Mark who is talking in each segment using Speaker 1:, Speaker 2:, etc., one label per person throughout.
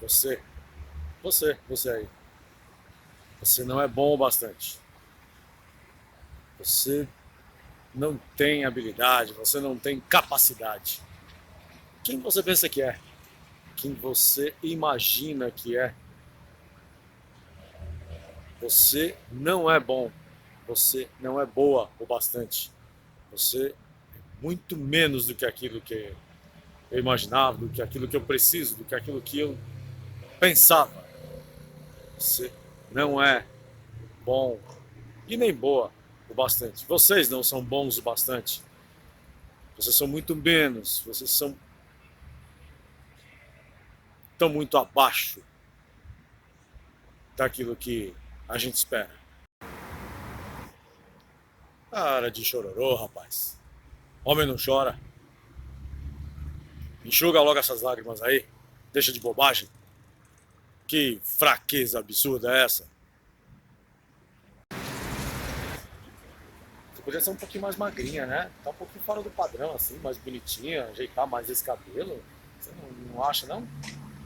Speaker 1: Você, você aí. Você não é bom o bastante. Você não tem habilidade, você não tem capacidade. Quem você pensa que é? Quem você imagina que é? Você não é bom. Você não é boa o bastante. Você é muito menos do que aquilo que eu imaginava, do que aquilo que eu preciso, do que aquilo que eu pensava. Você não é bom e nem boa o bastante. Vocês não são bons o bastante. Vocês são muito menos. Vocês são tão muito abaixo daquilo que a gente espera. Para de chororô, rapaz. Homem não chora. Enxuga logo essas lágrimas aí. Deixa de bobagem. Que fraqueza absurda é essa? Você podia ser um pouquinho mais magrinha, né? Tá um pouquinho fora do padrão, assim, mais bonitinha, ajeitar mais esse cabelo. Você não acha, não?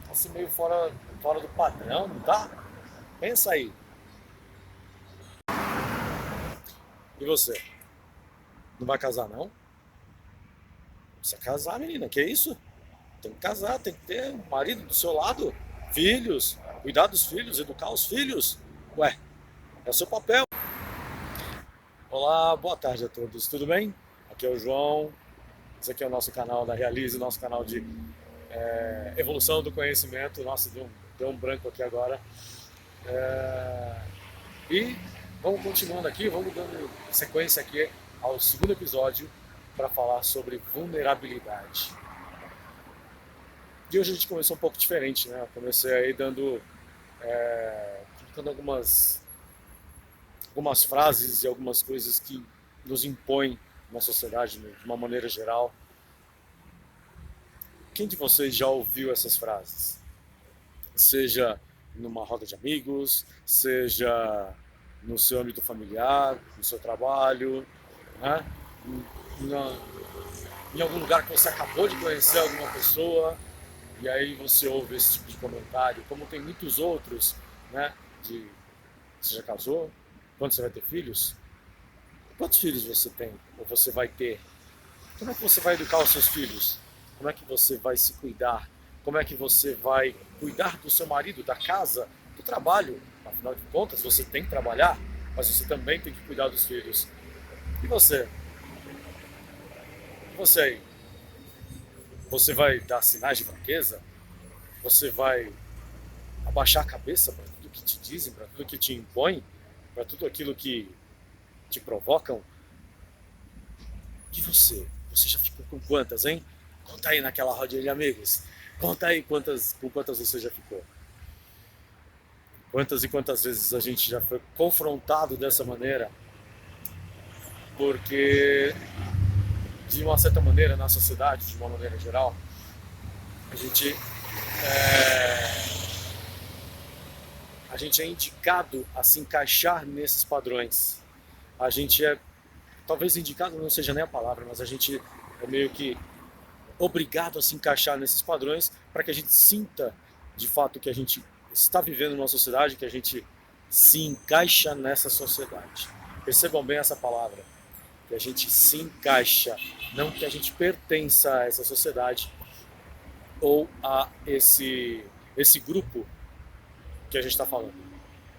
Speaker 1: Tá assim meio fora do padrão, não tá? Pensa aí. E você? Não vai casar, não? Precisa casar, menina. Que isso? Tem que casar, tem que ter um marido do seu lado, filhos, cuidar dos filhos, educar os filhos. Ué, é o seu papel. Olá, boa tarde a todos, tudo bem? Aqui é o João, esse aqui é o nosso canal da Realize, nosso canal de evolução do conhecimento. Nossa, deu um branco aqui agora. É, e vamos continuando aqui, vamos dando sequência aqui ao segundo episódio para falar sobre vulnerabilidade. E hoje a gente começou um pouco diferente, né? Eu comecei aí colocando algumas frases e algumas coisas que nos impõem na sociedade de uma maneira geral. Quem de vocês já ouviu essas frases? Seja numa roda de amigos, seja no seu âmbito familiar, no seu trabalho, né? Na, em algum lugar que você acabou de conhecer alguma pessoa e aí você ouve esse tipo de comentário, como tem muitos outros, né? De você já casou? Quando você vai ter filhos? Quantos filhos você tem ou você vai ter? Como é que você vai educar os seus filhos? Como é que você vai se cuidar? Como é que você vai cuidar do seu marido, da casa, do trabalho? Afinal de contas, você tem que trabalhar, mas você também tem que cuidar dos filhos. E você? E você aí? Você vai dar sinais de fraqueza? Você vai abaixar a cabeça para tudo que te dizem, para tudo que te impõem, para tudo aquilo que te provocam? E você? Você já ficou com quantas, hein? Conta aí naquela rodinha de amigos. Conta aí com quantas você já ficou. Quantas e quantas vezes a gente já foi confrontado dessa maneira, porque de uma certa maneira na sociedade, de uma maneira geral, a gente a gente é indicado a se encaixar nesses padrões. A gente é, talvez indicado não seja nem a palavra, mas a gente é meio que obrigado a se encaixar nesses padrões para que a gente sinta de fato que a gente está vivendo numa sociedade, que a gente se encaixa nessa sociedade. Percebam bem essa palavra, que a gente se encaixa, não que a gente pertença a essa sociedade ou a esse grupo que a gente está falando.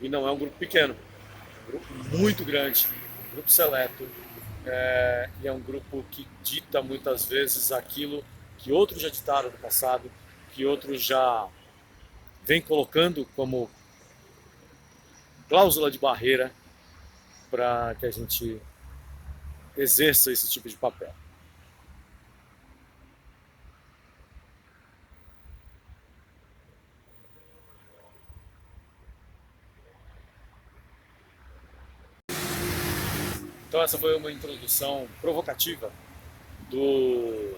Speaker 1: E não é um grupo pequeno, é um grupo muito grande, um grupo seleto, e é um grupo que dita muitas vezes aquilo que outros já ditaram no passado, que outros já vêm colocando como cláusula de barreira para que a gente exerça esse tipo de papel. Então essa foi uma introdução provocativa do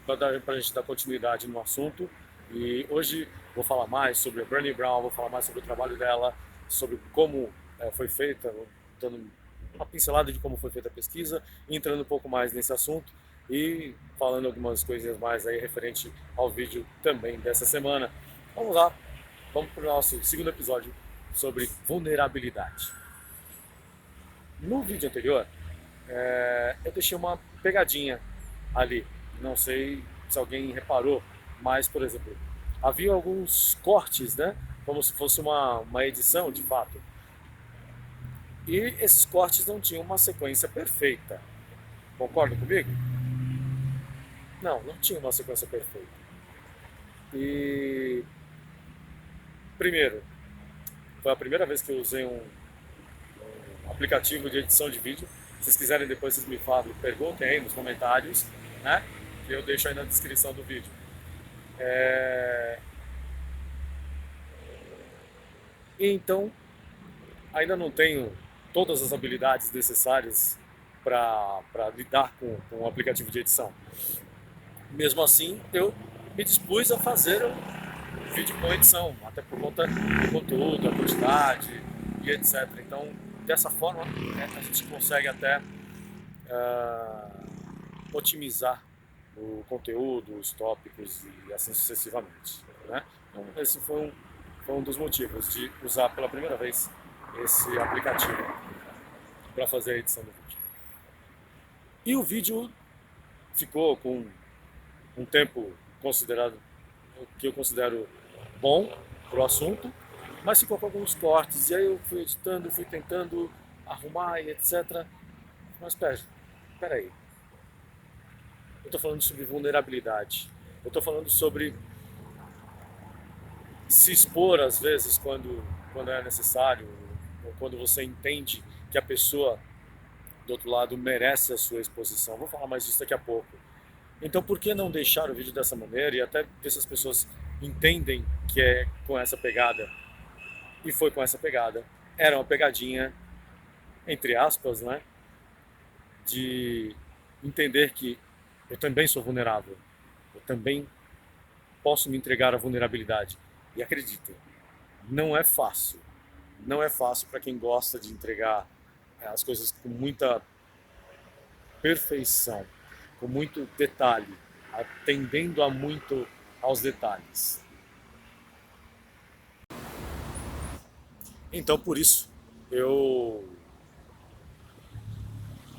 Speaker 1: para a gente dar continuidade no assunto. E hoje vou falar mais sobre a Brené Brown, vou falar mais sobre o trabalho dela, sobre como foi feita, dando uma pincelada de como foi feita a pesquisa, entrando um pouco mais nesse assunto. e falando algumas coisinhas mais aí referente ao vídeo também dessa semana. Vamos lá, vamos para o nosso segundo episódio sobre vulnerabilidade. No vídeo anterior, eu deixei uma pegadinha ali. Não sei se alguém reparou, mas, por exemplo, havia alguns cortes, né? Como se fosse uma edição, de fato. E esses cortes não tinham uma sequência perfeita. Concorda comigo? Não tinha uma sequência perfeita. E, primeiro, foi a primeira vez que eu usei um aplicativo de edição de vídeo. Se vocês quiserem depois vocês me falam, perguntem aí nos comentários, né? Que eu deixo aí na descrição do vídeo. E então, ainda não tenho todas as habilidades necessárias para lidar com o aplicativo de edição. Mesmo assim, eu me dispus a fazer um vídeo com edição, até por conta do conteúdo, da quantidade e etc. Então, dessa forma, a gente consegue até otimizar o conteúdo, os tópicos e assim sucessivamente, né? Então, esse foi um dos motivos de usar pela primeira vez esse aplicativo para fazer a edição do vídeo. E o vídeo ficou com um tempo considerado, que eu considero bom para o assunto, mas ficou com alguns cortes, e aí eu fui editando, fui tentando arrumar e etc. Mas espera aí, eu estou falando sobre vulnerabilidade, eu estou falando sobre se expor às vezes quando é necessário, ou quando você entende que a pessoa do outro lado merece a sua exposição. Vou falar mais disso daqui a pouco. Então, por que não deixar o vídeo dessa maneira e até ver se as pessoas entendem que é com essa pegada? E foi com essa pegada. Era uma pegadinha, entre aspas, né? De entender que eu também sou vulnerável. Eu também posso me entregar à vulnerabilidade. E acreditem, não é fácil. Não é fácil para quem gosta de entregar as coisas com muita perfeição, com muito detalhe, atendendo a muito aos detalhes. Então, por isso, eu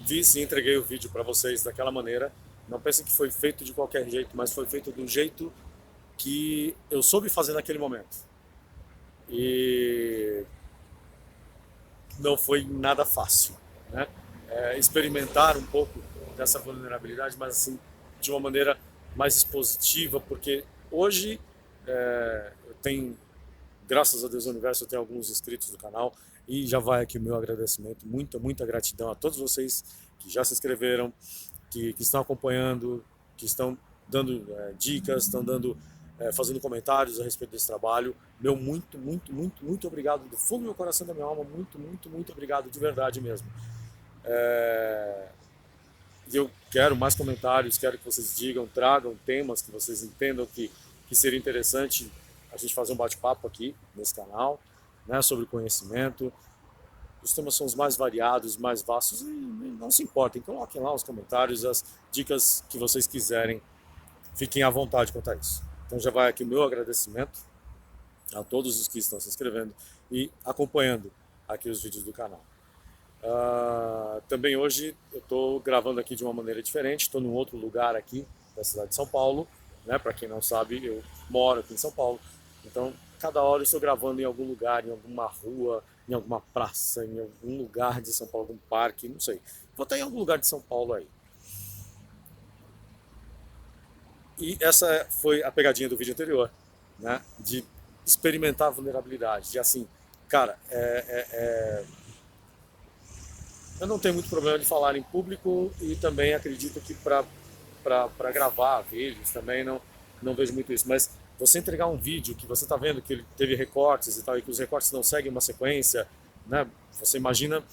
Speaker 1: fiz e entreguei o vídeo para vocês daquela maneira. Não pensem que foi feito de qualquer jeito, mas foi feito do jeito que eu soube fazer naquele momento. E não foi nada fácil, né? Experimentar um pouco dessa vulnerabilidade, mas assim, de uma maneira mais expositiva, porque hoje eu tenho, graças a Deus do Universo, eu tenho alguns inscritos do canal, e já vai aqui o meu agradecimento, muita gratidão a todos vocês que já se inscreveram, que estão acompanhando, que estão dando dicas, estão dando, fazendo comentários a respeito desse trabalho. Meu muito obrigado do fundo do meu coração, da minha alma, muito obrigado de verdade mesmo. E eu quero mais comentários, quero que vocês digam, tragam temas que vocês entendam que seria interessante a gente fazer um bate-papo aqui nesse canal, né, sobre conhecimento. Os temas são os mais variados, mais vastos, e não se importem, coloquem lá os comentários, as dicas que vocês quiserem, fiquem à vontade quanto a isso. Então já vai aqui o meu agradecimento a todos os que estão se inscrevendo e acompanhando aqui os vídeos do canal. Também hoje eu estou gravando aqui de uma maneira diferente, estou num outro lugar aqui da cidade de São Paulo, né? Para quem não sabe, eu moro aqui em São Paulo, então cada hora eu estou gravando em algum lugar, em alguma rua, em alguma praça, em algum lugar de São Paulo, algum parque, não sei. Vou estar em algum lugar de São Paulo aí. E essa foi a pegadinha do vídeo anterior, né? De experimentar a vulnerabilidade, de assim, cara, eu não tenho muito problema de falar em público e também acredito que para gravar vídeos também não vejo muito isso, mas você entregar um vídeo que você está vendo que ele teve recortes e tal, e que os recortes não seguem uma sequência, né? Você imagina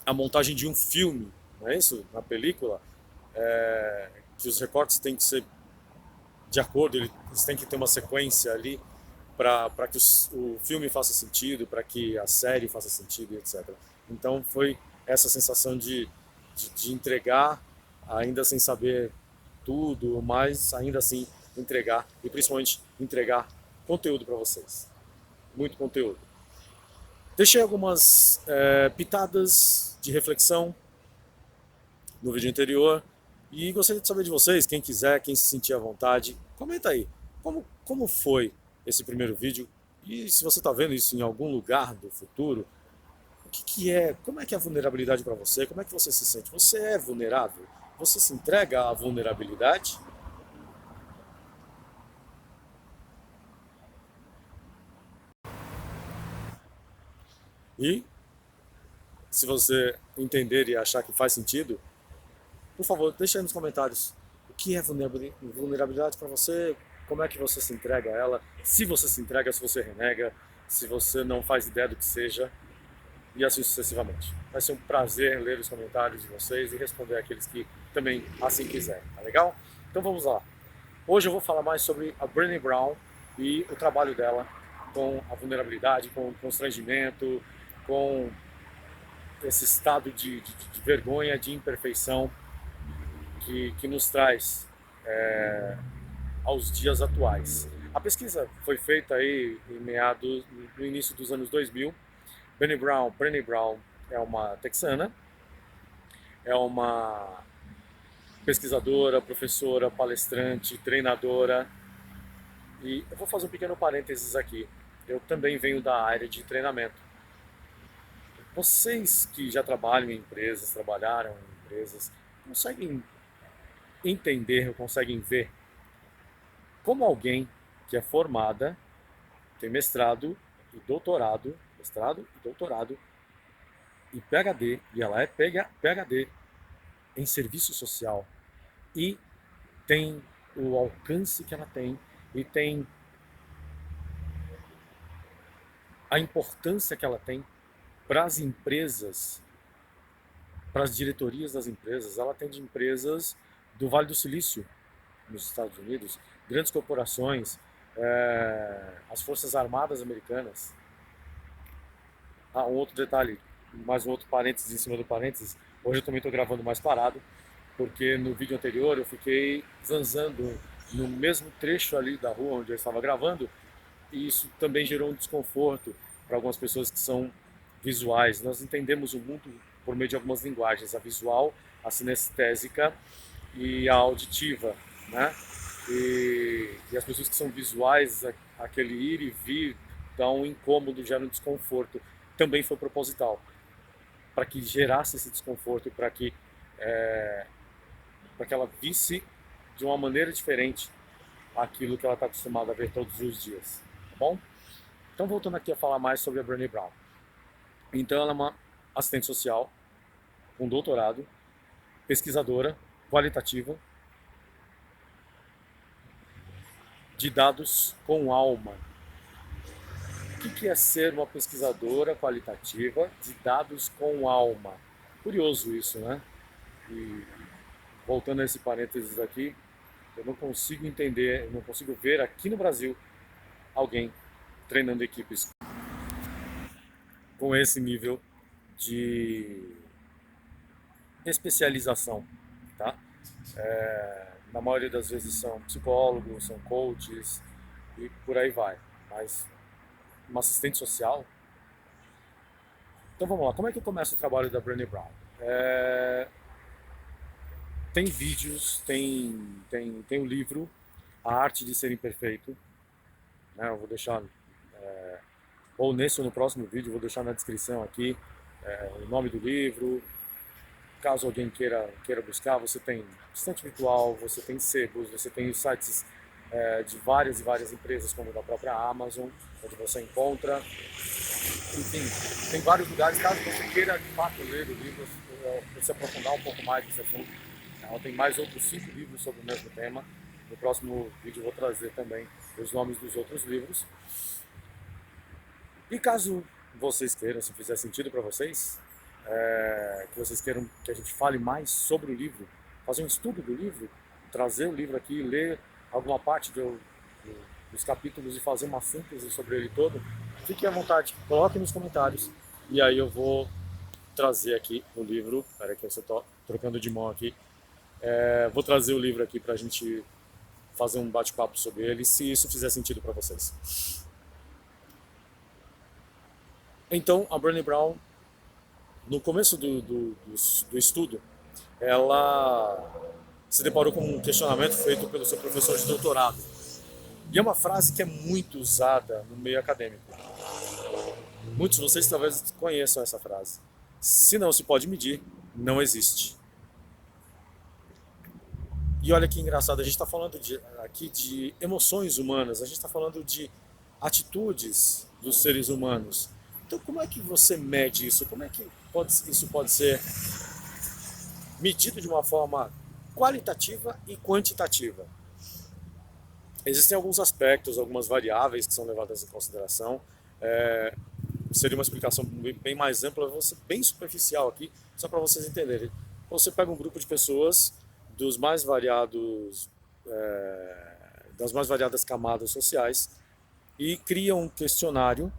Speaker 1: a montagem de um filme, não é isso? Na película, que os recortes têm que ser de acordo, eles têm que ter uma sequência ali para que o filme faça sentido, para que a série faça sentido, etc. Então foi essa sensação de entregar ainda sem saber tudo, mas ainda assim entregar e principalmente entregar conteúdo para vocês. Muito conteúdo. Deixei algumas pitadas de reflexão no vídeo anterior e gostaria de saber de vocês, quem quiser, quem se sentir à vontade, comenta aí como foi esse primeiro vídeo e se você está vendo isso em algum lugar do futuro, como é que é a vulnerabilidade para você, como é que você se sente? Você é vulnerável? Você se entrega à vulnerabilidade? E se você entender e achar que faz sentido, por favor, deixe aí nos comentários o que é vulnerabilidade para você, como é que você se entrega a ela, se você se entrega, se você renega, se você não faz ideia do que seja, e assim sucessivamente. Vai ser um prazer ler os comentários de vocês e responder aqueles que também assim quiserem, tá legal? Então vamos lá. Hoje eu vou falar mais sobre a Brené Brown e o trabalho dela com a vulnerabilidade, com o constrangimento, com esse estado de vergonha, de imperfeição que nos traz aos dias atuais. A pesquisa foi feita aí no início dos anos 2000. Brené Brown é uma texana, é uma pesquisadora, professora, palestrante, treinadora. E eu vou fazer um pequeno parênteses aqui. Eu também venho da área de treinamento. Vocês que já trabalham em empresas, trabalharam em empresas, conseguem entender, conseguem ver como alguém que é formada, tem mestrado e doutorado e PhD, e ela é PhD em serviço social e tem o alcance que ela tem e tem a importância que ela tem para as empresas, para as diretorias das empresas. Ela atende empresas do Vale do Silício, nos Estados Unidos, grandes corporações, as Forças Armadas Americanas. Ah, um outro detalhe, mais um outro parênteses em cima do parênteses. Hoje eu também estou gravando mais parado, porque no vídeo anterior eu fiquei zanzando no mesmo trecho ali da rua onde eu estava gravando, e isso também gerou um desconforto para algumas pessoas que são visuais. Nós entendemos o mundo por meio de algumas linguagens, a visual, a sinestésica e a auditiva, né? E as pessoas que são visuais, aquele ir e vir dá um incômodo, gera um desconforto. Também foi proposital, para que gerasse esse desconforto e para que ela visse de uma maneira diferente aquilo que ela está acostumada a ver todos os dias, tá bom? Então voltando aqui a falar mais sobre a Brené Brown. Então ela é uma assistente social com doutorado, pesquisadora qualitativa de dados com alma. O que é ser uma pesquisadora qualitativa de dados com alma? Curioso isso, né? E voltando a esse parênteses aqui, eu não consigo entender, não consigo ver aqui no Brasil alguém treinando equipes com esse nível de especialização, tá? Na maioria das vezes são psicólogos, são coaches e por aí vai. Mas uma assistente social. Então vamos lá, como é que eu começo o trabalho da Brené Brown? Tem vídeos, tem o livro A Arte de Ser Imperfeito, né? Eu vou deixar, ou nesse ou no próximo vídeo, vou deixar na descrição aqui o nome do livro. Caso alguém queira buscar, você tem assistente virtual, você tem sebos, você tem os sites de várias e várias empresas, como da própria Amazon, onde você encontra. Enfim, tem vários lugares. Caso você queira de fato ler o livro, se aprofundar um pouco mais nesse assunto, ela tem mais outros 5 livros sobre o mesmo tema. No próximo vídeo eu vou trazer também os nomes dos outros livros. E caso vocês queiram, se fizer sentido para vocês, que vocês queiram que a gente fale mais sobre o livro, fazer um estudo do livro, trazer o livro aqui, ler alguma parte dos capítulos e fazer uma síntese sobre ele todo, fiquem à vontade, coloquem nos comentários e aí eu vou trazer aqui o livro. Espera que eu estou trocando de mão aqui. Vou trazer o livro aqui para a gente fazer um bate-papo sobre ele, se isso fizer sentido para vocês. Então, a Brené Brown, no começo do estudo, ela se deparou com um questionamento feito pelo seu professor de doutorado. E é uma frase que é muito usada no meio acadêmico. Muitos de vocês talvez conheçam essa frase. Se não se pode medir, não existe. E olha que engraçado, a gente está falando aqui de emoções humanas, a gente está falando de atitudes dos seres humanos. Então como é que você mede isso? Como é que isso pode ser medido de uma forma qualitativa e quantitativa? Existem alguns aspectos, algumas variáveis que são levadas em consideração. Seria uma explicação bem mais ampla, vou ser bem superficial aqui, só para vocês entenderem. Você pega um grupo de pessoas dos mais variados, das mais variadas camadas sociais e cria um questionário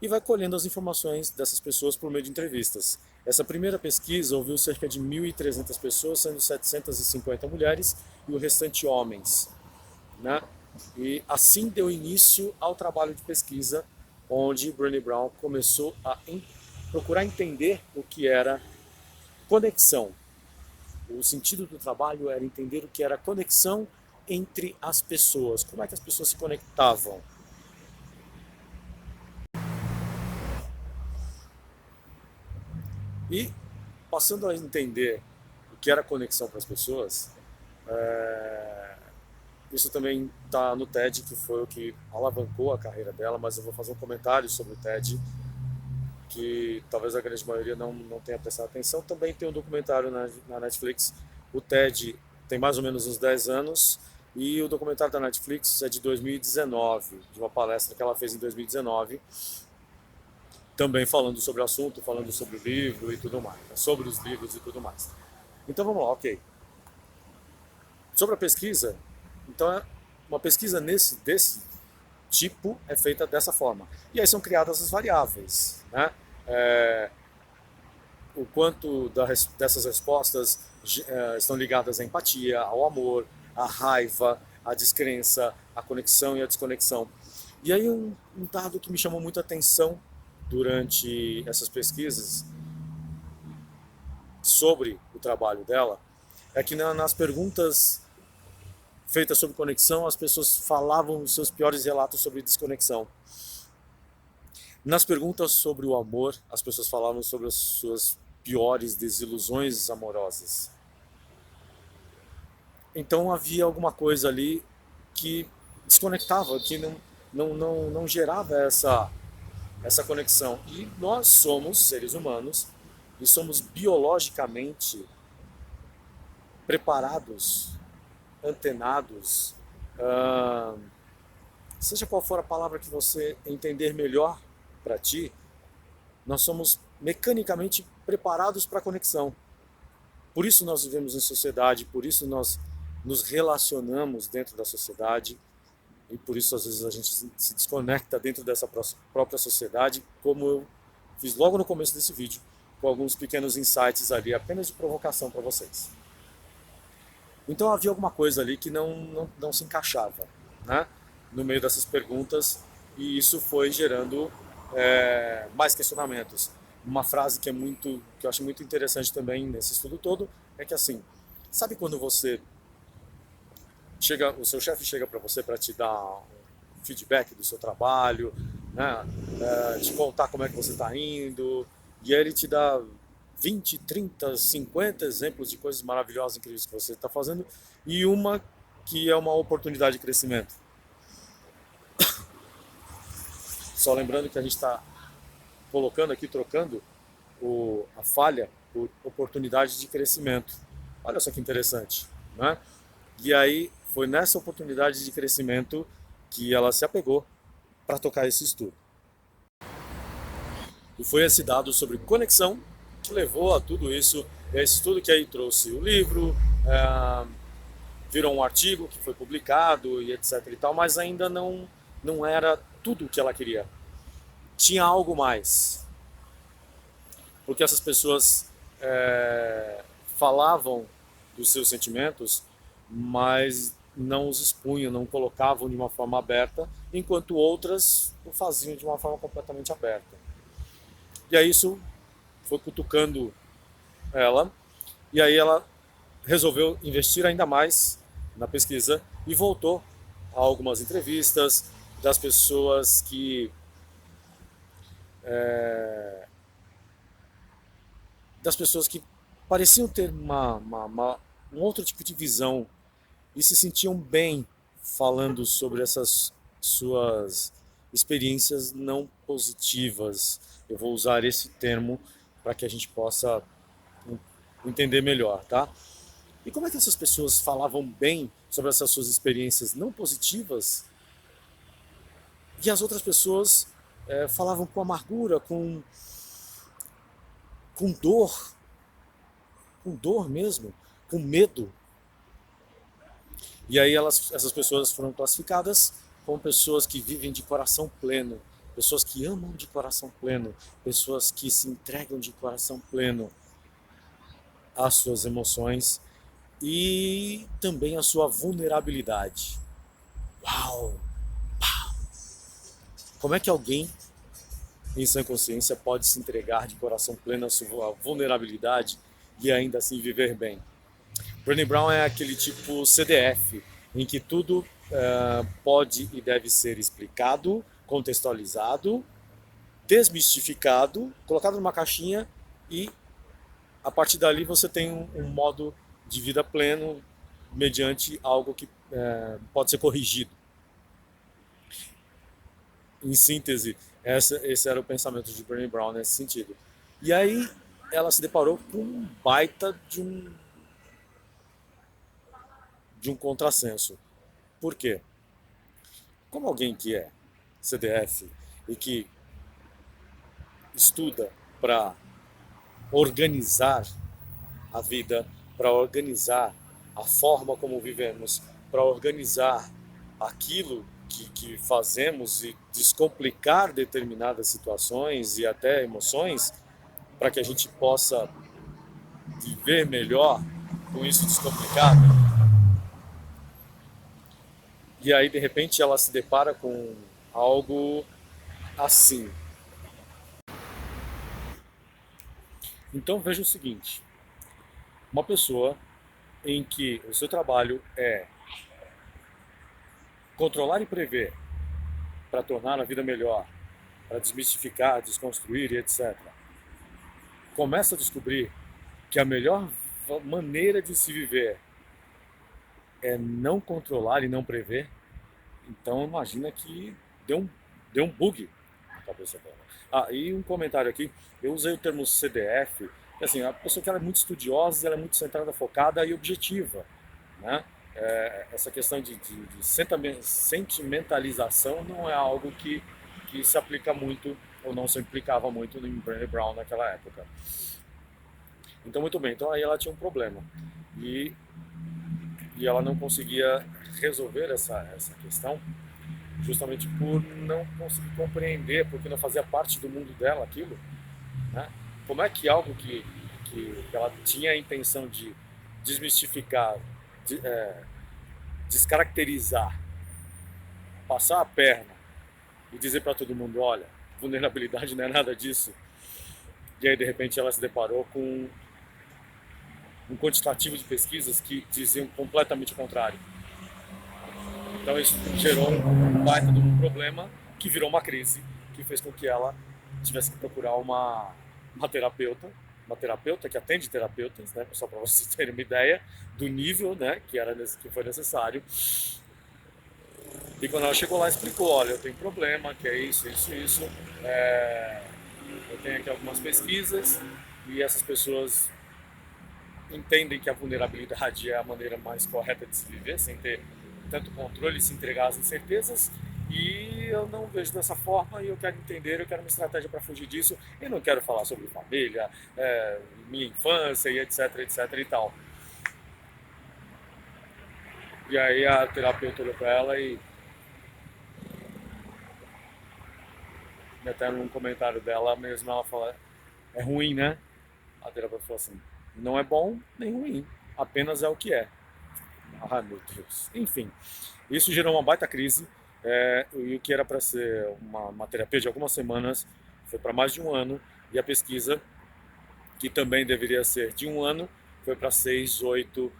Speaker 1: e vai colhendo as informações dessas pessoas por meio de entrevistas. Essa primeira pesquisa ouviu cerca de 1.300 pessoas, sendo 750 mulheres e o restante homens, né? E assim deu início ao trabalho de pesquisa, onde Brené Brown começou a procurar entender o que era conexão. O sentido do trabalho era entender o que era conexão entre as pessoas, como é que as pessoas se conectavam. E passando a entender o que era conexão para as pessoas, isso também está no TED, que foi o que alavancou a carreira dela, mas eu vou fazer um comentário sobre o TED, que talvez a grande maioria não tenha prestado atenção. Também tem um documentário na Netflix, o TED tem mais ou menos uns 10 anos, e o documentário da Netflix é de 2019, de uma palestra que ela fez em 2019, também falando sobre o assunto, falando sobre o livro e tudo mais, sobre os livros e tudo mais. Então vamos lá, ok. Sobre a pesquisa, então uma pesquisa desse tipo é feita dessa forma. E aí são criadas as variáveis, né? O quanto dessas respostas estão ligadas à empatia, ao amor, à raiva, à descrença, à conexão e à desconexão. E aí um dado que me chamou muita atenção durante essas pesquisas sobre o trabalho dela é que nas perguntas feitas sobre conexão, as pessoas falavam os seus piores relatos sobre desconexão. Nas perguntas sobre o amor, as pessoas falavam sobre as suas piores desilusões amorosas. Então havia alguma coisa ali que desconectava, que não gerava essa conexão. E nós somos seres humanos e somos biologicamente preparados, antenados, seja qual for a palavra que você entender melhor para ti, nós somos mecanicamente preparados para a conexão. Por isso nós vivemos em sociedade, por isso nós nos relacionamos dentro da sociedade e por isso às vezes a gente se desconecta dentro dessa própria sociedade, como eu fiz logo no começo desse vídeo, com alguns pequenos insights ali, apenas de provocação para vocês. Então havia alguma coisa ali que não se encaixava, né, no meio dessas perguntas, e isso foi gerando mais questionamentos. Uma frase que eu acho muito interessante também nesse estudo todo é que assim, sabe quando o seu chefe chega para você para te dar um feedback do seu trabalho, né, te contar como é que você está indo, e aí ele te dá 20, 30, 50 exemplos de coisas maravilhosas, incríveis que você está fazendo, e uma que é uma oportunidade de crescimento. Só lembrando que a gente está colocando aqui, trocando a falha por oportunidade de crescimento. Olha só que interessante, né? E aí foi nessa oportunidade de crescimento que ela se apegou para tocar esse estudo. E foi esse dado sobre conexão que levou a tudo isso, esse estudo que aí trouxe o livro, virou um artigo que foi publicado e etc e tal, mas ainda não era tudo o que ela queria. Tinha algo mais. Porque essas pessoas falavam dos seus sentimentos, mas não os expunham, não colocavam de uma forma aberta, enquanto outras o faziam de uma forma completamente aberta. E aí isso foi cutucando ela, e aí ela resolveu investir ainda mais na pesquisa e voltou a algumas entrevistas das pessoas que pareciam ter um outro tipo de visão e se sentiam bem falando sobre essas suas experiências não positivas. Eu vou usar esse termo para que a gente possa entender melhor, tá? E como é que essas pessoas falavam bem sobre essas suas experiências não positivas e as outras pessoas falavam com amargura, com dor, com dor mesmo, com medo? E aí essas pessoas foram classificadas como pessoas que vivem de coração pleno, pessoas que amam de coração pleno, pessoas que se entregam de coração pleno às suas emoções e também à sua vulnerabilidade. Uau! Como é que alguém em sã consciência pode se entregar de coração pleno à sua vulnerabilidade e ainda assim viver bem? Brené Brown é aquele tipo CDF, em que tudo pode e deve ser explicado, contextualizado, desmistificado, colocado numa caixinha e a partir dali você tem um modo de vida pleno mediante algo que pode ser corrigido. Em síntese, esse era o pensamento de Brené Brown nesse sentido. E aí ela se deparou com um baita de um contrassenso. Por quê? Como alguém que é CDF e que estuda para organizar a vida, para organizar a forma como vivemos, para organizar aquilo que fazemos e descomplicar determinadas situações e até emoções, para que a gente possa viver melhor com isso descomplicado. E aí, de repente, ela se depara com algo assim. Então veja o seguinte, uma pessoa em que o seu trabalho é controlar e prever para tornar a vida melhor, para desmistificar, desconstruir e etc., começa a descobrir que a melhor maneira de se viver é não controlar e não prever, então imagina que deu um bug na cabeça dela. Ah, e um comentário aqui, eu usei o termo CDF, que assim, a pessoa que ela é muito estudiosa, ela é muito centrada, focada e objetiva, né? Essa questão de sentimentalização não é algo que se aplica muito ou não se aplicava muito em Brené Brown naquela época. Então, muito bem, então aí ela tinha um problema e, e ela não conseguia resolver essa questão justamente por não conseguir compreender, porque não fazia parte do mundo dela aquilo, né? Como é que algo que ela tinha a intenção de desmistificar, descaracterizar, passar a perna e dizer para todo mundo, olha, vulnerabilidade não é nada disso. E aí de repente ela se deparou com um quantitativo de pesquisas que diziam completamente o contrário. Então isso gerou um baita de um problema que virou uma crise, que fez com que ela tivesse que procurar uma terapeuta que atende terapeutas, né, só para vocês terem uma ideia do nível, né, que foi necessário. E quando ela chegou lá, explicou, olha, eu tenho problema, que é isso, eu tenho aqui algumas pesquisas e essas pessoas entendem que a vulnerabilidade é a maneira mais correta de se viver, sem ter tanto controle, se entregar às incertezas, e eu não vejo dessa forma e eu quero entender, eu quero uma estratégia para fugir disso e não quero falar sobre família, minha infância e etc e tal. E aí a terapeuta olhou para ela e até num comentário dela mesmo ela fala, é ruim, né? A terapeuta falou assim, não é bom nem ruim, apenas é o que é. Ah, meu Deus. Enfim, isso gerou uma baita crise, e o que era para ser uma terapia de algumas semanas foi para mais de um ano, e a pesquisa, que também deveria ser de um ano, foi para 6, 8,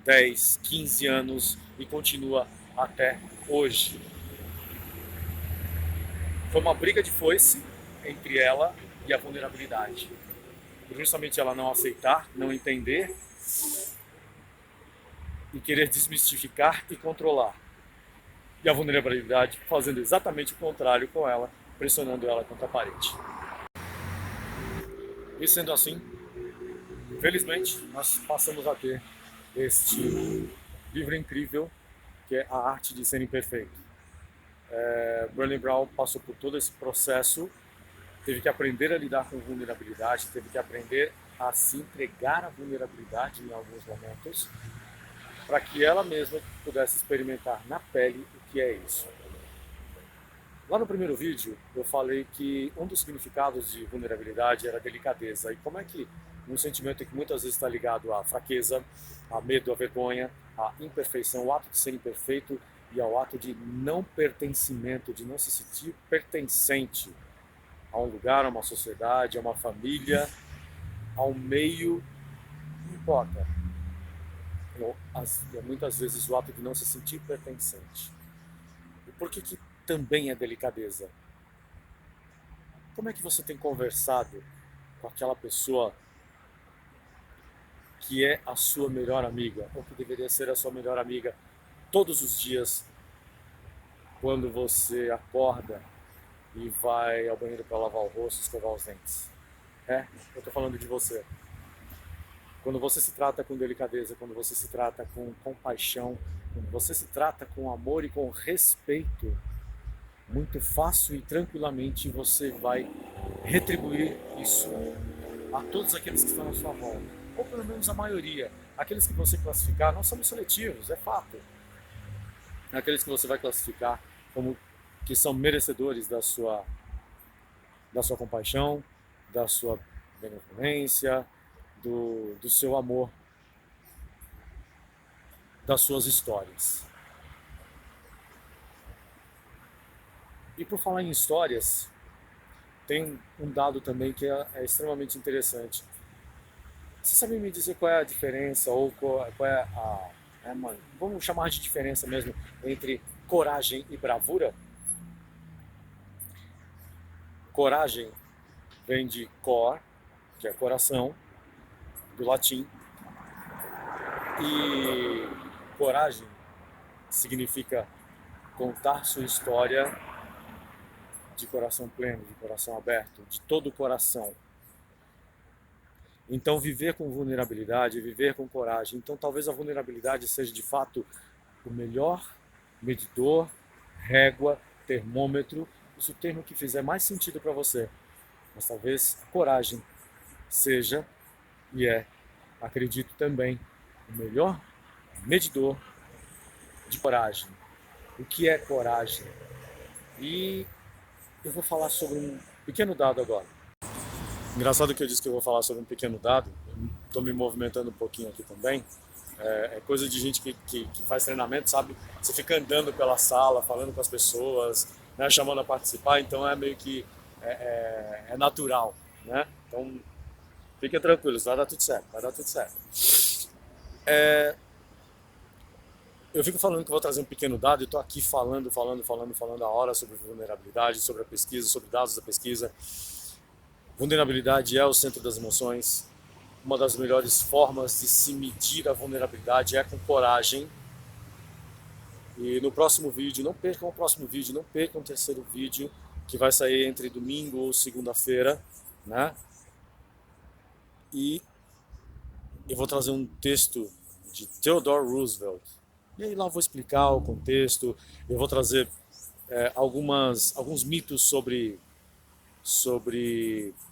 Speaker 1: 10, 15 anos e continua até hoje. Foi uma briga de foice entre ela e a vulnerabilidade. Por justamente ela não aceitar, não entender e querer desmistificar e controlar. E a vulnerabilidade fazendo exatamente o contrário com ela, pressionando ela contra a parede. E sendo assim, felizmente, nós passamos a ter este livro incrível que é A Arte de Ser Imperfeito. Brené Brown passou por todo esse processo, teve que aprender a lidar com vulnerabilidade, teve que aprender a se entregar à vulnerabilidade em alguns momentos, para que ela mesma pudesse experimentar na pele o que é isso. Lá no primeiro vídeo eu falei que um dos significados de vulnerabilidade era delicadeza, e como é que um sentimento que muitas vezes está ligado à fraqueza, a medo, à vergonha, à imperfeição, o ato de ser imperfeito e ao ato de não pertencimento, de não se sentir pertencente a um lugar, a uma sociedade, a uma família, a um meio, não importa. Muitas vezes o ato de não se sentir pertencente. E por que também é delicadeza? Como é que você tem conversado com aquela pessoa que é a sua melhor amiga, ou que deveria ser a sua melhor amiga, todos os dias, quando você acorda e vai ao banheiro para lavar o rosto, escovar os dentes? Eu estou falando de você. Quando você se trata com delicadeza, quando você se trata com compaixão, quando você se trata com amor e com respeito, muito fácil e tranquilamente você vai retribuir isso a todos aqueles que estão à sua volta, ou pelo menos a maioria. Aqueles que você classificar, não somos seletivos, é fato. Aqueles que você vai classificar como que são merecedores da sua compaixão, da sua benevolência, do seu amor, das suas histórias. E por falar em histórias, tem um dado também que é extremamente interessante. Você sabe me dizer qual é a diferença, ou qual é a... vamos chamar de diferença mesmo, entre coragem e bravura? Coragem vem de cor, que é coração, do latim, e coragem significa contar sua história de coração pleno, de coração aberto, de todo o coração. Então viver com vulnerabilidade, viver com coragem. Então talvez a vulnerabilidade seja de fato o melhor medidor, régua, termômetro, isso o termo que fizer mais sentido para você. Mas talvez a coragem seja, e acredito também, o melhor medidor de coragem. O que é coragem? E eu vou falar sobre um pequeno dado agora. Engraçado que eu disse que eu vou falar sobre um pequeno dado, estou me movimentando um pouquinho aqui também. É coisa de gente que faz treinamento, sabe? Você fica andando pela sala, falando com as pessoas, né, chamando a participar, então é meio que é natural, né? Então fiquem tranquilos, vai dar tudo certo, vai dar tudo certo. Eu fico falando que vou trazer um pequeno dado e estou aqui falando a hora sobre vulnerabilidade, sobre a pesquisa, sobre dados da pesquisa. Vulnerabilidade é o centro das emoções. Uma das melhores formas de se medir a vulnerabilidade é com coragem. E no próximo vídeo, não percam o próximo vídeo, não percam o terceiro vídeo, que vai sair entre domingo ou segunda-feira, né? E eu vou trazer um texto de Theodore Roosevelt. E aí lá eu vou explicar o contexto, eu vou trazer alguns mitos sobre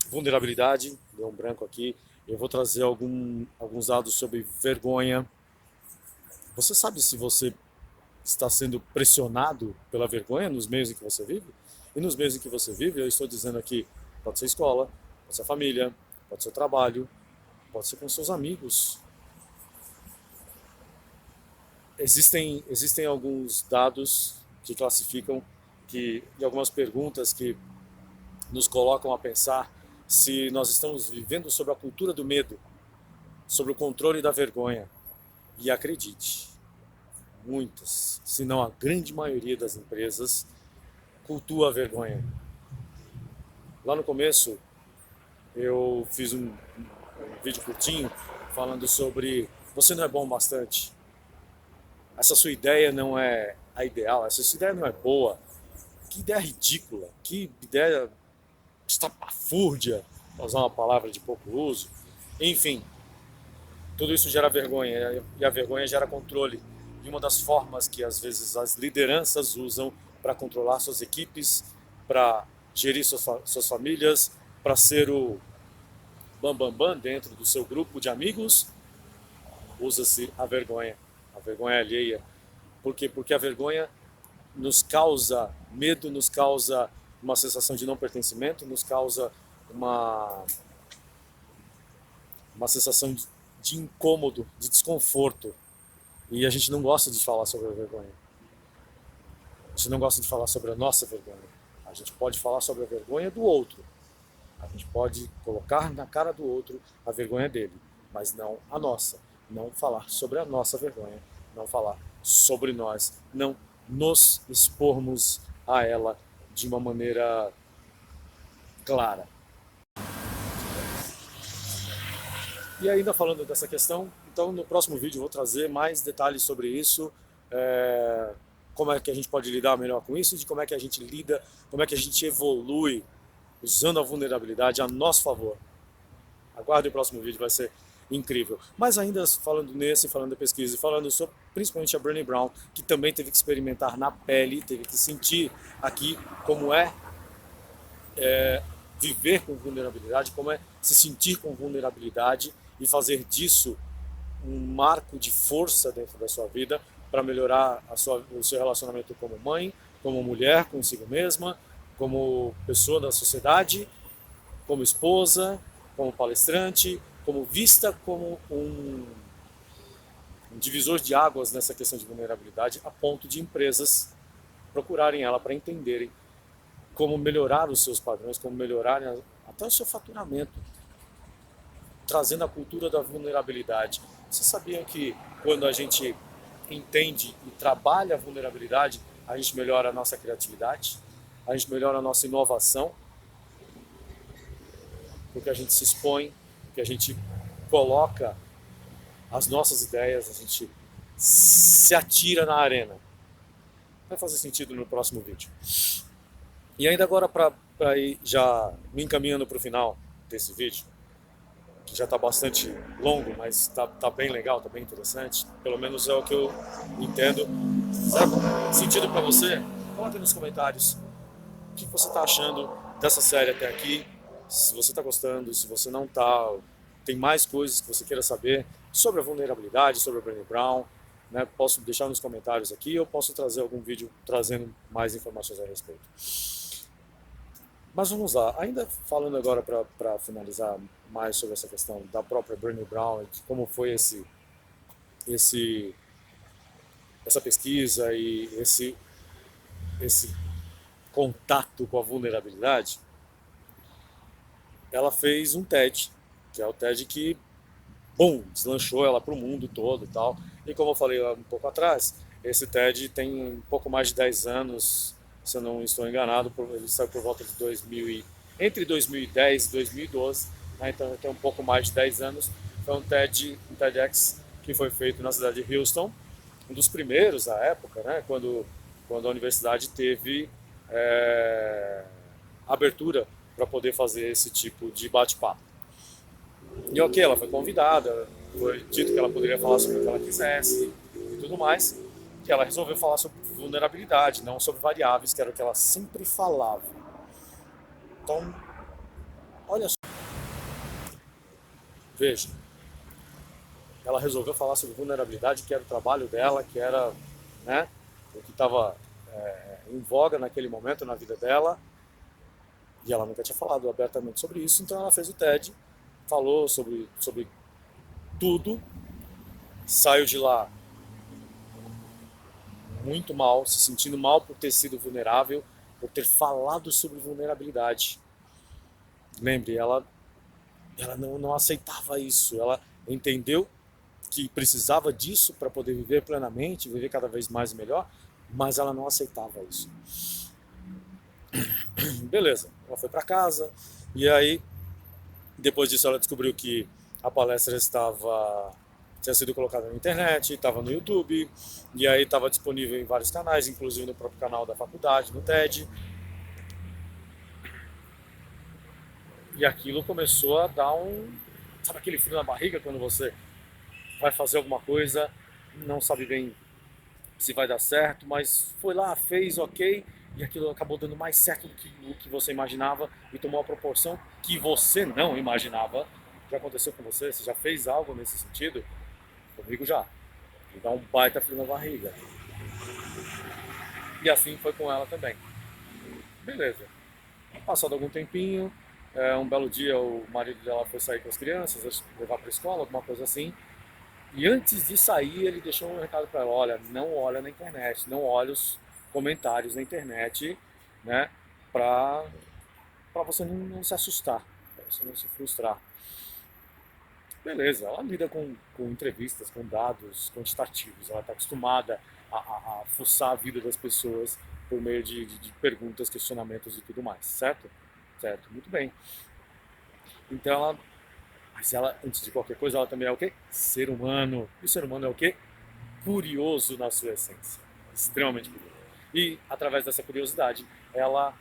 Speaker 1: vulnerabilidade, deu um branco aqui, eu vou trazer alguns dados sobre vergonha. Você sabe se você está sendo pressionado pela vergonha nos meios em que você vive? E nos meios em que você vive, eu estou dizendo aqui, pode ser escola, pode ser família, pode ser trabalho, pode ser com seus amigos. Existem alguns dados que classificam e algumas perguntas que nos colocam a pensar se nós estamos vivendo sobre a cultura do medo, sobre o controle da vergonha. E acredite, muitas, se não a grande maioria das empresas, cultua a vergonha. Lá no começo, eu fiz um vídeo curtinho falando sobre você não é bom bastante. Essa sua ideia não é a ideal, essa sua ideia não é boa. Que ideia ridícula, que ideia estapafúrdia, para usar uma palavra de pouco uso. Enfim, tudo isso gera vergonha e a vergonha gera controle. E uma das formas que às vezes as lideranças usam para controlar suas equipes, para gerir suas famílias, para ser o bambambam bam, bam dentro do seu grupo de amigos, usa-se a vergonha alheia. Por quê? Porque a vergonha nos causa medo, nos causa uma sensação de não pertencimento, nos causa uma, uma sensação de incômodo, de desconforto. E a gente não gosta de falar sobre a vergonha. A gente não gosta de falar sobre a nossa vergonha. A gente pode falar sobre a vergonha do outro. A gente pode colocar na cara do outro a vergonha dele, mas não a nossa. Não falar sobre a nossa vergonha, não falar sobre nós, não nos expormos a ela de uma maneira clara. E ainda falando dessa questão, então no próximo vídeo eu vou trazer mais detalhes sobre isso, como é que a gente pode lidar melhor com isso, de como é que a gente lida, como é que a gente evolui usando a vulnerabilidade a nosso favor. Aguarde o próximo vídeo, vai ser incrível. Mas ainda falando da pesquisa e falando sobre principalmente a Brené Brown, que também teve que experimentar na pele, teve que sentir aqui como é viver com vulnerabilidade, como é se sentir com vulnerabilidade e fazer disso um marco de força dentro da sua vida para melhorar o seu relacionamento como mãe, como mulher, consigo mesma, como pessoa da sociedade, como esposa, como palestrante, como vista como um divisor de águas nessa questão de vulnerabilidade, a ponto de empresas procurarem ela para entenderem como melhorar os seus padrões, como melhorar até o seu faturamento, trazendo a cultura da vulnerabilidade. Vocês sabiam que quando a gente entende e trabalha a vulnerabilidade, a gente melhora a nossa criatividade, a gente melhora a nossa inovação, porque a gente se expõe, porque a gente coloca as nossas ideias, a gente se atira na arena. Vai fazer sentido no próximo vídeo. E ainda agora, para ir já me encaminhando para o final desse vídeo, que já está bastante longo, mas está bem legal, está bem interessante, pelo menos é o que eu entendo. Sabe? Sentido para você? Coloque nos comentários o que você está achando dessa série até aqui, se você está gostando, se você não está, tem mais coisas que você queira saber sobre a vulnerabilidade, sobre a Brené Brown, né? Posso deixar nos comentários aqui ou posso trazer algum vídeo trazendo mais informações a respeito. Mas vamos lá, ainda falando agora para finalizar mais sobre essa questão da própria Brené Brown e como foi essa pesquisa e esse contato com a vulnerabilidade, ela fez um TED, que é o TED que, bum, deslanchou ela para o mundo todo e tal. E como eu falei lá um pouco atrás, esse TED tem um pouco mais de 10 anos, se eu não estou enganado, ele saiu por volta de entre 2010 e 2012, né, então tem um pouco mais de 10 anos. Foi um TEDx que foi feito na cidade de Houston, um dos primeiros à época, né, quando a universidade teve abertura para poder fazer esse tipo de bate-papo. E ok, ela foi convidada, foi dito que ela poderia falar sobre o que ela quisesse e tudo mais, que ela resolveu falar sobre vulnerabilidade, não sobre variáveis, que era o que ela sempre falava. Então, olha só, veja, ela resolveu falar sobre vulnerabilidade, que era o trabalho dela, que era, né, o que estava em voga naquele momento na vida dela, e ela nunca tinha falado abertamente sobre isso, então ela fez o TED, falou sobre tudo, saiu de lá muito mal, se sentindo mal por ter sido vulnerável, por ter falado sobre vulnerabilidade. Lembre, ela não aceitava isso, ela entendeu que precisava disso para poder viver plenamente, viver cada vez mais e melhor, mas ela não aceitava isso. Beleza, ela foi para casa e aí depois disso ela descobriu que a palestra tinha sido colocada na internet, estava no YouTube e aí estava disponível em vários canais, inclusive no próprio canal da faculdade, no TED. E aquilo começou a dar sabe aquele frio na barriga quando você vai fazer alguma coisa, não sabe bem se vai dar certo, mas foi lá, fez, ok, e aquilo acabou dando mais certo do que o que você imaginava e tomou a proporção que você não imaginava. Já aconteceu com você? Você já fez algo nesse sentido? Comigo já. Me dá um baita frio na barriga. E assim foi com ela também. Beleza. Passado algum tempinho, um belo dia o marido dela foi sair com as crianças, levar para a escola, alguma coisa assim. E antes de sair, ele deixou um recado para ela: olha, não olha na internet, não olha os comentários na internet, né, para você não se assustar, para você não se frustrar. Beleza, ela lida com entrevistas, com dados quantitativos, ela está acostumada a fuçar a vida das pessoas por meio de perguntas, questionamentos e tudo mais, certo? Certo, muito bem. Então mas ela, antes de qualquer coisa, ela também é o quê? Ser humano. E o ser humano é o quê? Curioso na sua essência. Extremamente curioso. E, através dessa curiosidade, ela,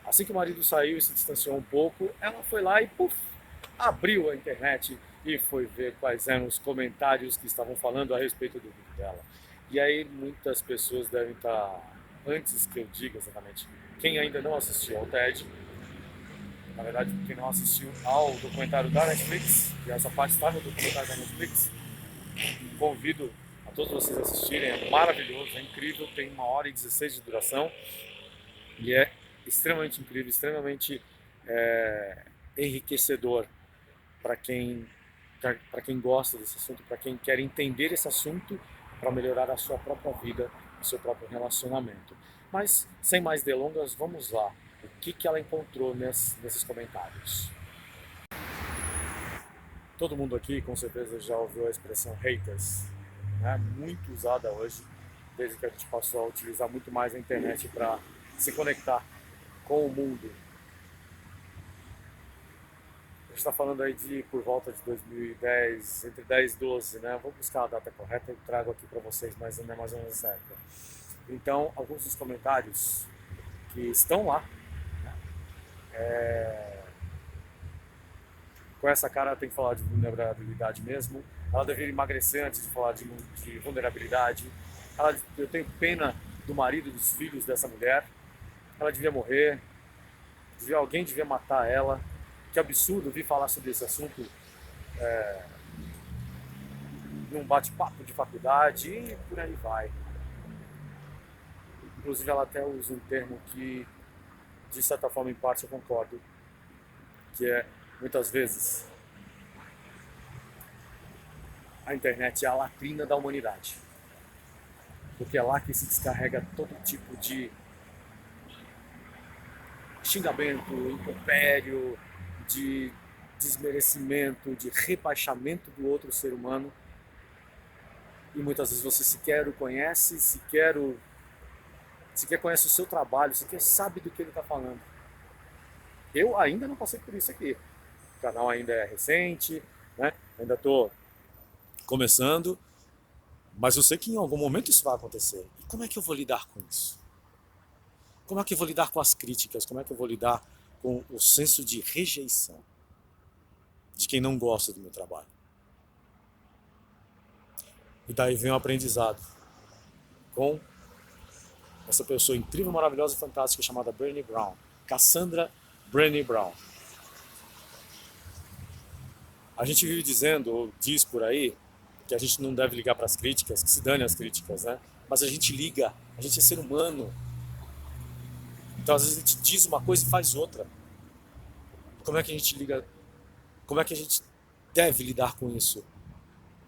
Speaker 1: assim que o marido saiu e se distanciou um pouco, ela foi lá e, puf, abriu a internet e foi ver quais eram os comentários que estavam falando a respeito do vídeo dela. E aí, muitas pessoas devem estar, antes que eu diga exatamente, quem ainda não assistiu ao TED, na verdade, quem não assistiu ao documentário da Netflix, e essa parte está no documentário da Netflix, convido a todos vocês a assistirem, é maravilhoso, é incrível, tem 1h16 de duração e é extremamente incrível, extremamente enriquecedor para quem gosta desse assunto, para quem quer entender esse assunto para melhorar a sua própria vida, o seu próprio relacionamento. Mas, sem mais delongas, vamos lá. O que ela encontrou nesses comentários? Todo mundo aqui com certeza já ouviu a expressão haters, né? Muito usada hoje, desde que a gente passou a utilizar muito mais a internet para se conectar com o mundo. A gente está falando aí de por volta de 2010, entre 10 e 12, né? Vou buscar a data correta e trago aqui para vocês, mas não é mais ou menos essa época. Então, alguns dos comentários que estão lá, com essa cara tem que falar de vulnerabilidade mesmo. Ela deveria emagrecer antes de falar de vulnerabilidade. Eu tenho pena do marido e dos filhos dessa mulher. Ela devia morrer. Alguém devia matar ela. Que absurdo vir falar sobre esse assunto num bate-papo de faculdade e por aí vai. Inclusive ela até usa um termo que, de certa forma, em parte eu concordo, que é, muitas vezes, a internet é a latrina da humanidade. Porque é lá que se descarrega todo tipo de xingamento, impropério, de desmerecimento, de rebaixamento do outro ser humano. E muitas vezes você sequer o conhece, sequer conhece o seu trabalho, sequer sabe do que ele está falando. Eu ainda não passei por isso aqui. O canal ainda é recente, né? Ainda estou começando, mas eu sei que em algum momento isso vai acontecer. E como é que eu vou lidar com isso? Como é que eu vou lidar com as críticas? Como é que eu vou lidar com o senso de rejeição de quem não gosta do meu trabalho? E daí vem o aprendizado com essa pessoa incrível, maravilhosa e fantástica chamada Brené Brown. Cassandra Brené Brown. A gente vive dizendo, ou diz por aí, que a gente não deve ligar para as críticas, que se dane as críticas, né? Mas a gente liga, a gente é ser humano. Então às vezes a gente diz uma coisa e faz outra. Como é que a gente liga? Como é que a gente deve lidar com isso?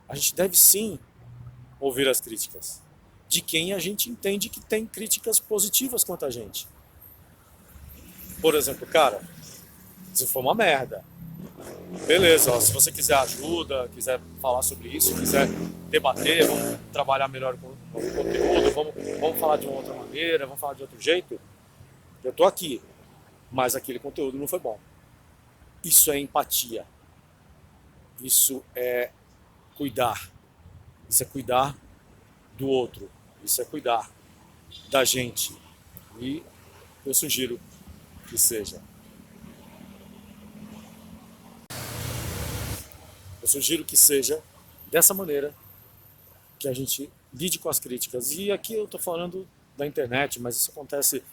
Speaker 1: A gente deve sim ouvir as críticas. de quem a gente entende que tem críticas positivas quanto a gente. Por exemplo, cara, se for uma merda, beleza, ó, se você quiser ajuda, quiser falar sobre isso, quiser debater, vamos trabalhar melhor com o conteúdo, vamos falar de uma outra maneira, vamos falar de outro jeito, eu tô aqui, mas aquele conteúdo não foi bom. Isso é empatia. Isso é cuidar. Isso é cuidar do outro. Isso é cuidar da gente. E eu sugiro que seja. Eu sugiro que seja dessa maneira que a gente lide com as críticas. E aqui eu estou falando da internet, mas isso acontece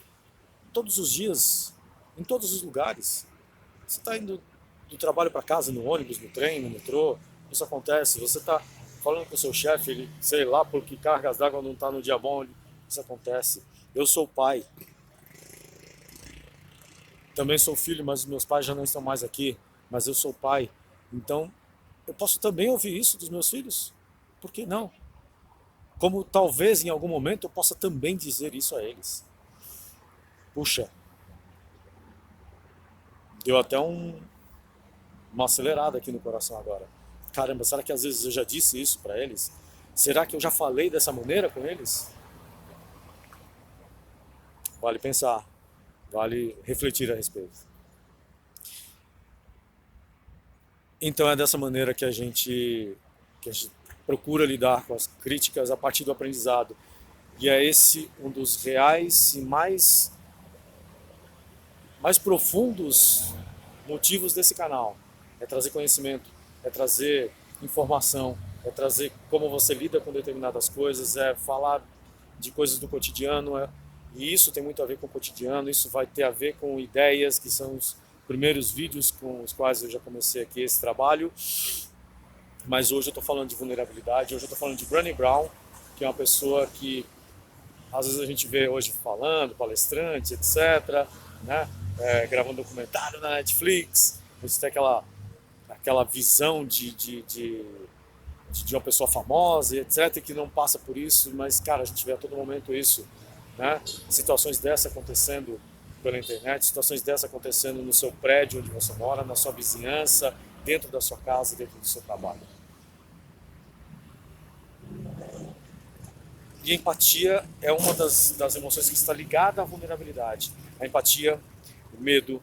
Speaker 1: todos os dias, em todos os lugares. Você está indo do trabalho para casa, no ônibus, no trem, no metrô, isso acontece. Você está falando com o seu chefe, ele, sei lá, porque cargas d'água não está no dia bom, isso acontece. Eu sou pai, também sou filho, mas os meus pais já não estão mais aqui, mas eu sou pai. Então, eu posso também ouvir isso dos meus filhos? Por que não? Como talvez em algum momento eu possa também dizer isso a eles. Puxa, deu até uma acelerada aqui no coração agora. Caramba, será que às vezes eu já disse isso para eles? Será que eu já falei dessa maneira com eles? Vale pensar, vale refletir a respeito. Então é dessa maneira que a gente procura lidar com as críticas a partir do aprendizado. E é esse um dos reais e mais profundos motivos desse canal. É trazer conhecimento, é trazer informação, é trazer como você lida com determinadas coisas, é falar de coisas do cotidiano, e isso tem muito a ver com o cotidiano, isso vai ter a ver com ideias, que são os primeiros vídeos com os quais eu já comecei aqui esse trabalho, mas hoje eu estou falando de vulnerabilidade, hoje eu estou falando de Brené Brown, que é uma pessoa que às vezes a gente vê hoje falando, palestrante, etc., né? Gravando documentário na Netflix, você tem aquela visão de uma pessoa famosa, etc., que não passa por isso, mas, cara, a gente vê a todo momento isso, né? Situações dessa acontecendo pela internet, situações dessa acontecendo no seu prédio onde você mora, na sua vizinhança, dentro da sua casa, dentro do seu trabalho. E a empatia é uma das emoções que está ligada à vulnerabilidade. A empatia, o medo,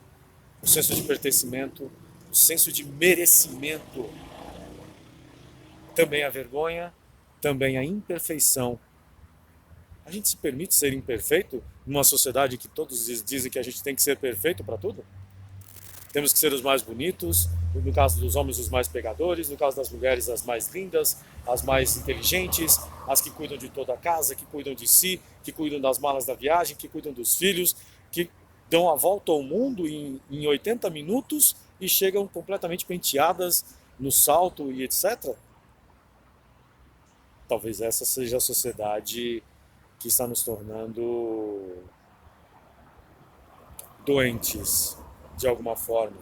Speaker 1: o senso de pertencimento, o senso de merecimento, também a vergonha, também a imperfeição. A gente se permite ser imperfeito numa sociedade que todos dizem que a gente tem que ser perfeito para tudo? Temos que ser os mais bonitos, no caso dos homens os mais pegadores, no caso das mulheres as mais lindas, as mais inteligentes, as que cuidam de toda a casa, que cuidam de si, que cuidam das malas da viagem, que cuidam dos filhos, que dão a volta ao mundo em 80 minutos e chegam completamente penteadas no salto e etc. Talvez essa seja a sociedade que está nos tornando doentes de alguma forma.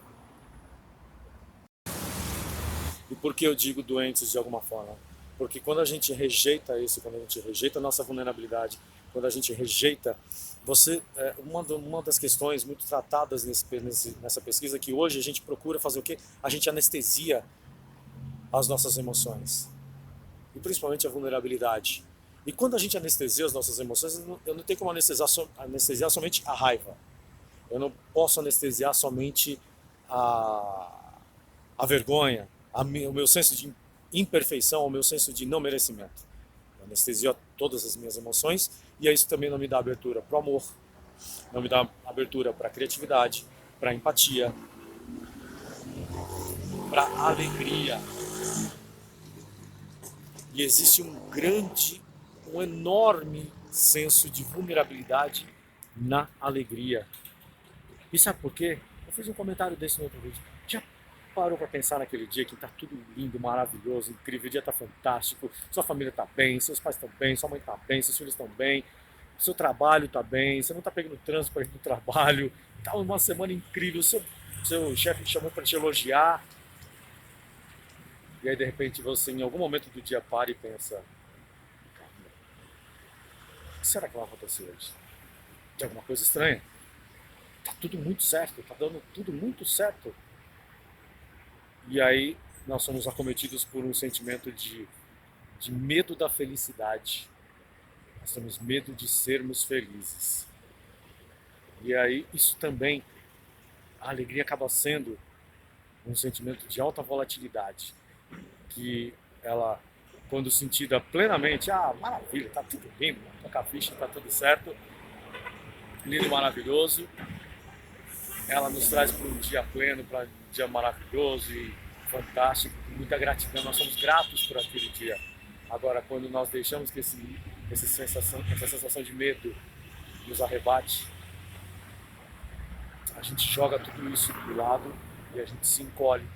Speaker 1: E por que eu digo doentes de alguma forma? Porque quando a gente rejeita isso, quando a gente rejeita a nossa vulnerabilidade, quando a gente rejeita, uma das questões muito tratadas nessa pesquisa é que hoje a gente procura fazer o quê? A gente anestesia as nossas emoções. E principalmente a vulnerabilidade. E quando a gente anestesia as nossas emoções, eu não tenho como anestesiar somente a raiva. Eu não posso anestesiar somente a vergonha, o meu senso de imperfeição, o meu senso de não merecimento. Eu anestesio todas as minhas emoções e isso também não me dá abertura para o amor, não me dá abertura para a criatividade, para a empatia, para a alegria. E existe um enorme senso de vulnerabilidade na alegria. E sabe por quê? Eu fiz um comentário desse no outro vídeo. Já parou para pensar naquele dia que está tudo lindo, maravilhoso, incrível, o dia está fantástico, sua família está bem, seus pais estão bem, sua mãe está bem, seus filhos estão bem, seu trabalho está bem, você não está pegando trânsito para ir para o trabalho, está uma semana incrível, seu chefe te chamou para te elogiar, e aí de repente você em algum momento do dia para e pensa, que será que vai acontecer hoje? Tem alguma coisa estranha. Tá tudo muito certo, tá dando tudo muito certo. E aí nós somos acometidos por um sentimento de medo da felicidade. Nós temos medo de sermos felizes. E aí isso também, a alegria acaba sendo um sentimento de alta volatilidade, que ela, quando sentida plenamente, maravilha, tá tudo lindo, toca a ficha, tá tudo certo, lindo, maravilhoso, ela nos traz para um dia pleno, para um dia maravilhoso e fantástico, com muita gratidão, nós somos gratos por aquele dia. Agora, quando nós deixamos que essa sensação de medo nos arrebate, a gente joga tudo isso do lado e a gente se encolhe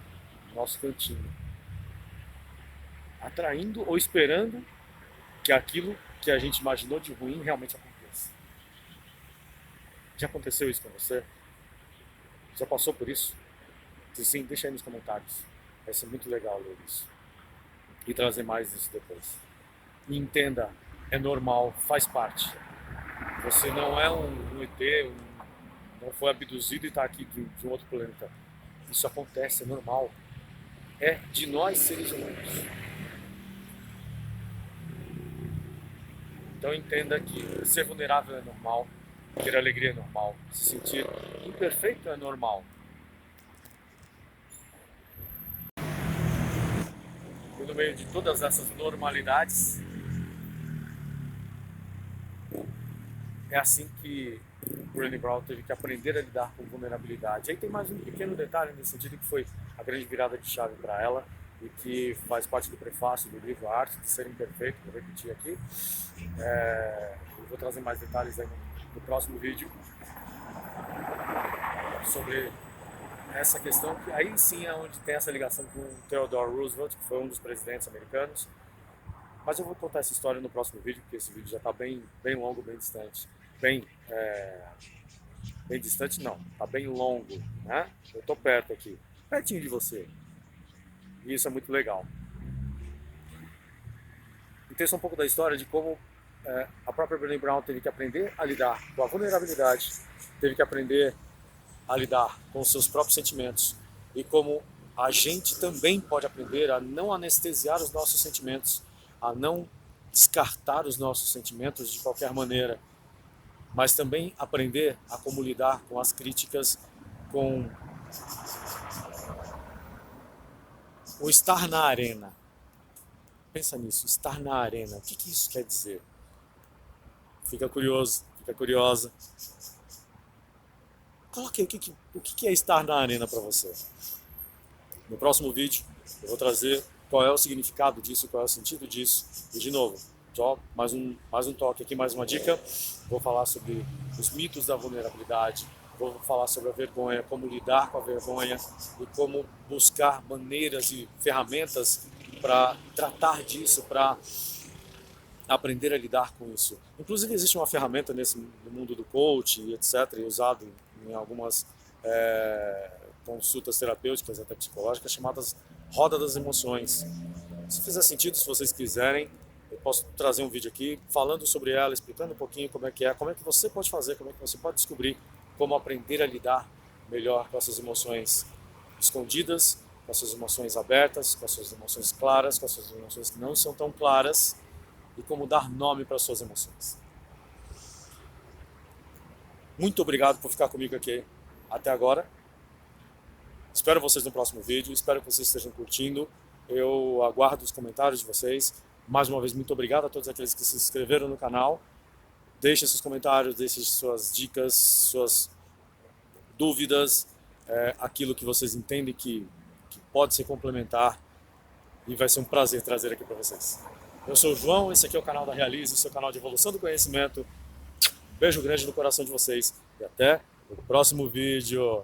Speaker 1: no nosso cantinho, atraindo ou esperando que aquilo que a gente imaginou de ruim realmente aconteça. Já aconteceu isso com você? Já passou por isso? Se sim, deixa aí nos comentários. Vai ser muito legal ler isso e trazer mais disso depois. E entenda, é normal, faz parte. Você não é um ET, não foi abduzido e está aqui de um outro planeta. Isso acontece, é normal. É de nós seres humanos. Então entenda que ser vulnerável é normal, ter alegria é normal, se sentir imperfeito é normal. E no meio de todas essas normalidades, é assim que Brené Brown teve que aprender a lidar com vulnerabilidade. Aí tem mais um pequeno detalhe nesse sentido que foi a grande virada de chave para ela e que faz parte do prefácio do livro A Arte de Ser Imperfeito, vou repetir aqui. Eu vou trazer mais detalhes aí no próximo vídeo sobre essa questão, que aí sim é onde tem essa ligação com Theodore Roosevelt, que foi um dos presidentes americanos. Mas eu vou contar essa história no próximo vídeo, porque esse vídeo já está bem longo, bem distante. Bem distante não, está bem longo, né? Eu estou perto aqui, pertinho de você. E isso é muito legal. Entenda um pouco da história de como a própria Brené Brown teve que aprender a lidar com a vulnerabilidade, teve que aprender a lidar com os seus próprios sentimentos e como a gente também pode aprender a não anestesiar os nossos sentimentos, a não descartar os nossos sentimentos de qualquer maneira, mas também aprender a como lidar com as críticas, com o estar na arena. Pensa nisso, estar na arena. O que isso quer dizer? Fica curioso, fica curiosa. Coloque aí o que é estar na arena para você. No próximo vídeo eu vou trazer qual é o significado disso, qual é o sentido disso. E de novo, só mais um toque aqui, mais uma dica. Vou falar sobre os mitos da vulnerabilidade, vou falar sobre a vergonha, como lidar com a vergonha e como buscar maneiras e ferramentas para tratar disso, para aprender a lidar com isso. Inclusive existe uma ferramenta no mundo do coach e etc, usado em algumas consultas terapêuticas, até psicológicas, chamadas Roda das Emoções. Se fizer sentido, se vocês quiserem, eu posso trazer um vídeo aqui falando sobre ela, explicando um pouquinho como é que você pode fazer, como é que você pode descobrir como aprender a lidar melhor com essas emoções escondidas, com essas emoções abertas, com essas emoções claras, com essas emoções que não são tão claras, e como dar nome para as suas emoções. Muito obrigado por ficar comigo aqui até agora. Espero vocês no próximo vídeo, espero que vocês estejam curtindo. Eu aguardo os comentários de vocês. Mais uma vez, muito obrigado a todos aqueles que se inscreveram no canal. Deixem seus comentários, deixem suas dicas, suas dúvidas, aquilo que vocês entendem que pode ser complementar, e vai ser um prazer trazer aqui para vocês. Eu sou o João, esse aqui é o canal da Realize, seu canal de evolução do conhecimento. Beijo grande no coração de vocês e até o próximo vídeo.